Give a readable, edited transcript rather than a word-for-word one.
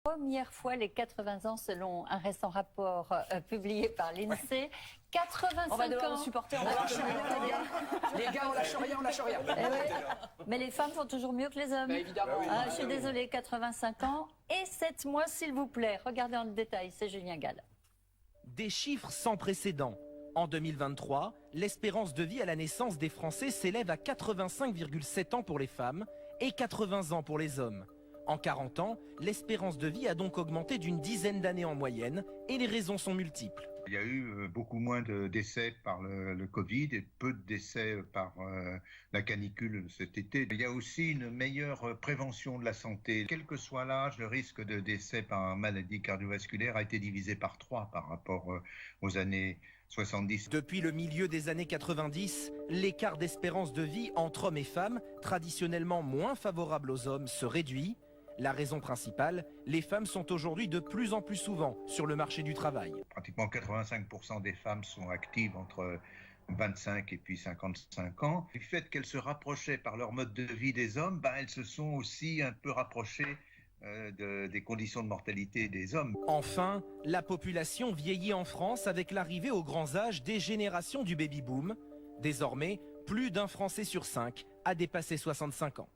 Première fois les 80 ans selon un récent rapport publié par l'INSEE. 85 on va devoir ans. nous supporter. On lâche rien, les gars. Les gars, on lâche rien. Eh ouais. Mais les femmes font toujours mieux que les hommes. Bah, évidemment. Ah, je suis désolée, 85 ans et 7 mois s'il vous plaît. Regardez en détail, c'est Julien Gall. Des chiffres sans précédent. En 2023, l'espérance de vie à la naissance des Français s'élève à 85,7 ans pour les femmes et 80 ans pour les hommes. En 40 ans, l'espérance de vie a donc augmenté d'une dizaine d'années en moyenne et les raisons sont multiples. Il y a eu beaucoup moins de décès par le Covid et peu de décès par la canicule cet été. Il y a aussi une meilleure prévention de la santé. Quel que soit l'âge, le risque de décès par maladie cardiovasculaire a été divisé par 3 par rapport aux années 70. Depuis le milieu des années 90, l'écart d'espérance de vie entre hommes et femmes, traditionnellement moins favorable aux hommes, se réduit. La raison principale, les femmes sont aujourd'hui de plus en plus souvent sur le marché du travail. Pratiquement 85% des femmes sont actives entre 25 et puis 55 ans. Du fait qu'elles se rapprochaient par leur mode de vie des hommes, elles se sont aussi un peu rapprochées des conditions de mortalité des hommes. Enfin, la population vieillit en France avec l'arrivée aux grands âges des générations du baby-boom. Désormais, plus d'un Français sur 5 a dépassé 65 ans.